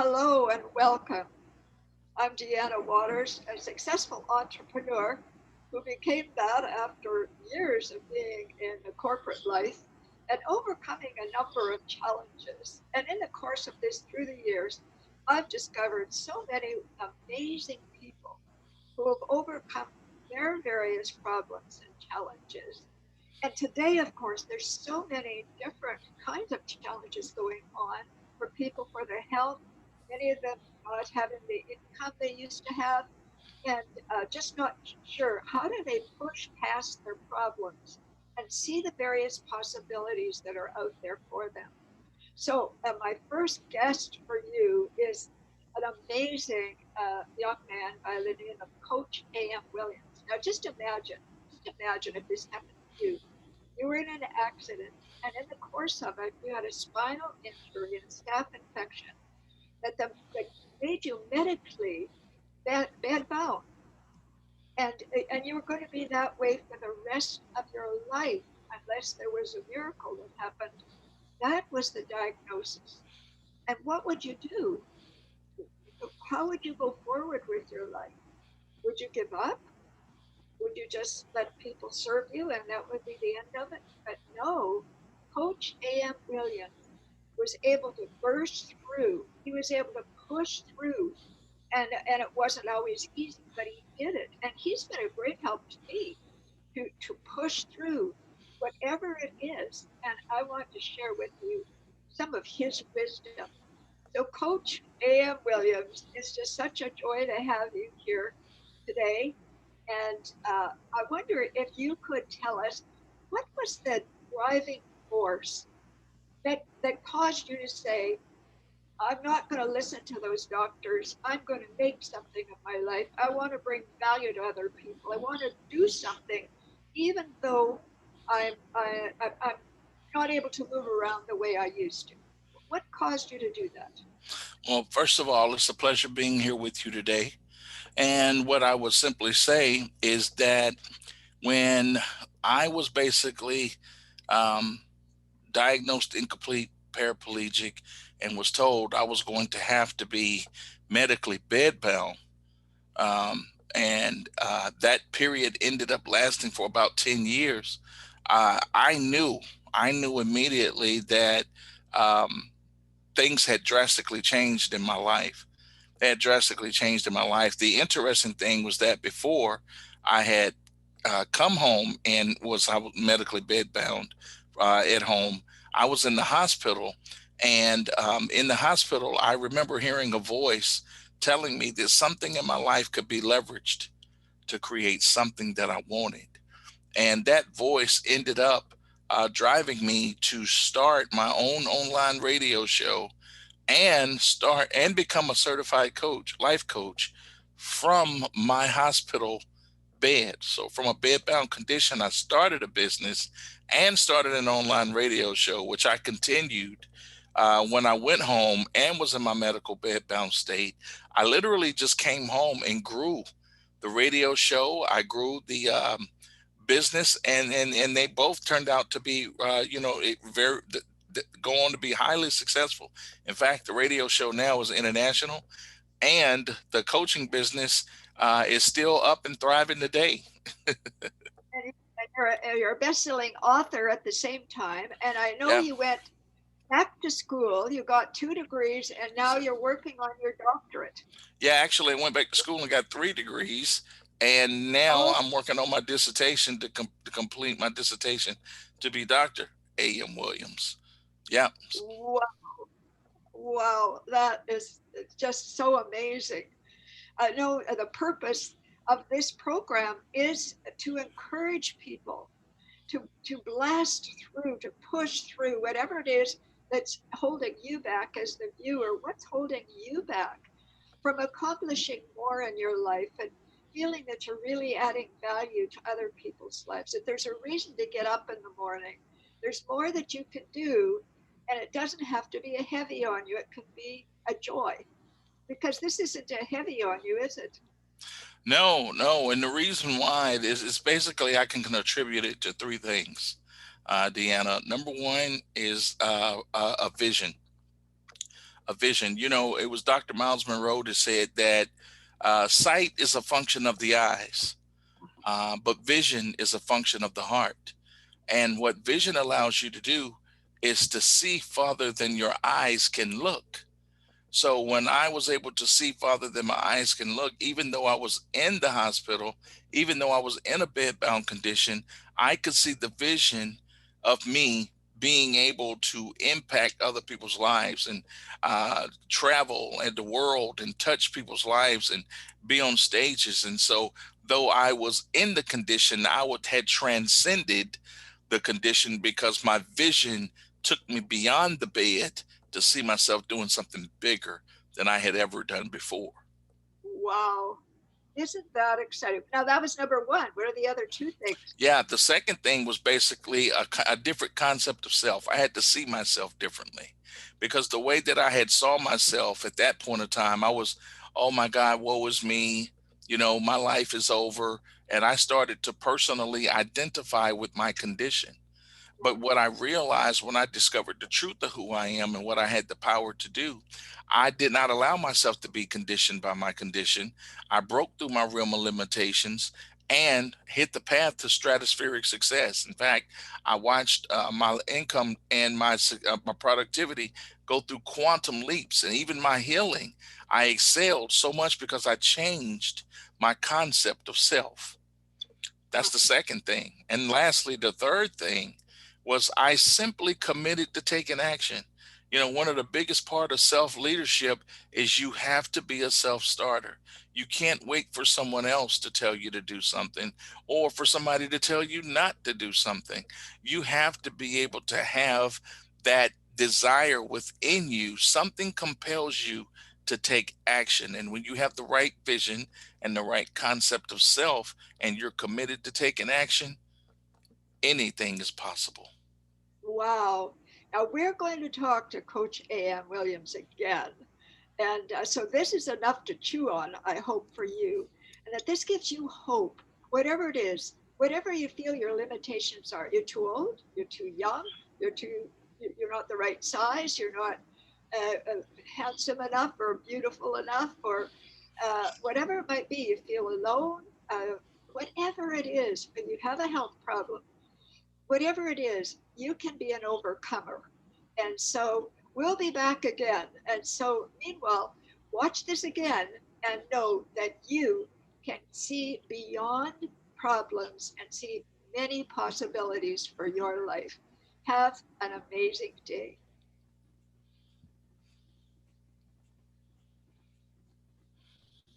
Hello and welcome. I'm Deanna Waters, a successful entrepreneur who became that after years of being in the corporate life and overcoming a number of challenges. And in the course of this, through the years, I've discovered so many amazing people who have overcome their various problems and challenges. And today, of course, there's so many different kinds of challenges going on for people for their health, many of them not having the income they used to have, and just not sure how do they push past their problems and see the various possibilities that are out there for them. So, my first guest for you is an amazing young man by the name of Coach A.M. Williams. Now, just imagine if this happened to you. You were in an accident, and in the course of it, you had a spinal injury and a staph infection that made you medically bedbound, and you were going to be that way for the rest of your life unless there was a miracle that happened. That was the diagnosis. And what would you do? How would you go forward with your life? Would you give up? Would you just let people serve you and that would be the end of it? But no, Coach A.M. Williams was able to burst through. He was able to push through. And it wasn't always easy, but he did it. And he's been a great help to me to push through whatever it is. And I want to share with you some of his wisdom. So, Coach A.M. Williams, it's just such a joy to have you here today. And I wonder if you could tell us what was the driving force that caused you to say, I'm not going to listen to those doctors. I'm going to make something of my life. I want to bring value to other people. I want to do something, even though I'm not able to move around the way I used to. What caused you to do that? Well, first of all, it's a pleasure being here with you today. And what I would simply say is that when I was basically um, diagnosed incomplete paraplegic and was told I was going to have to be medically bedbound, that period ended up lasting for about 10 years. I knew, I knew immediately that um, things had drastically changed in my life. They had drastically changed in my life. The interesting thing was that before I had come home and I was medically bedbound at home, I was in the hospital. And in the hospital, I remember hearing a voice telling me that something in my life could be leveraged to create something that I wanted. And that voice ended up driving me to start my own online radio show and start and become a certified coach, life coach from my hospital bed. So from a bedbound condition, I started a business and started an online radio show, which I continued when I went home and was in my medical bedbound state. I literally just came home and grew the radio show. I grew the business, and they both turned out to be, go on to be highly successful. In fact, the radio show now is international, and the coaching business is still up and thriving today. And you're a best-selling author at the same time. And I know Yeah. you went back to school. You got 2 degrees, and now you're working on your doctorate. Yeah, actually, I went back to school and got 3 degrees, and now Oh, I'm working on my dissertation to complete my dissertation to be Dr. A.M. Williams. Yeah. wow, wow, that is just so amazing. I know the purpose of this program is to encourage people to blast through, to push through whatever it is that's holding you back as the viewer. What's holding you back from accomplishing more in your life and feeling that you're really adding value to other people's lives? That there's a reason to get up in the morning. There's more that you can do, and it doesn't have to be a heavy on you. It can be a joy because this isn't a heavy on you, is it? No, no. And the reason why it is basically I can attribute it to three things, Deanna. Number one is a vision. a vision. You know, it was Dr. Miles Monroe that said that sight is a function of the eyes, but vision is a function of the heart. And what vision allows you to do is to see farther than your eyes can look. So when I was able to see farther than my eyes can look, even though I was in the hospital, even though I was in a bedbound condition, I could see the vision of me being able to impact other people's lives and travel and the world and touch people's lives and be on stages. And so, though I was in the condition, I would had transcended the condition because my vision took me beyond the bed to see myself doing something bigger than I had ever done before. Wow. Isn't that exciting? Now, that was number one. What are the other two things? Yeah, the second thing was basically a different concept of self. I had to see myself differently because the way that I had saw myself at that point of time, I was, oh my God, woe is me. You know, my life is over. And I started to personally identify with my condition. But what I realized when I discovered the truth of who I am and what I had the power to do, I did not allow myself to be conditioned by my condition. I broke through my realm of limitations and hit the path to stratospheric success. In fact, I watched my income and my productivity go through quantum leaps, and even my healing. I excelled so much because I changed my concept of self. That's the second thing. And lastly, the third thing was I simply committed to taking action. You know, one of the biggest part of self leadership is you have to be a self starter. You can't wait for someone else to tell you to do something or for somebody to tell you not to do something. You have to be able to have that desire within you. Something compels you to take action. And when you have the right vision and the right concept of self, and you're committed to taking action, anything is possible. Wow. Now, we're going to talk to Coach A.M. Williams again. And so this is enough to chew on, I hope, for you. And that this gives you hope, whatever it is, whatever you feel your limitations are. You're too old, you're too young, you're not the right size, you're not handsome enough or beautiful enough, or whatever it might be. You feel alone, whatever it is, when you have a health problem, whatever it is, you can be an overcomer. And so we'll be back again. And so, meanwhile, watch this again and know that you can see beyond problems and see many possibilities for your life. Have an amazing day.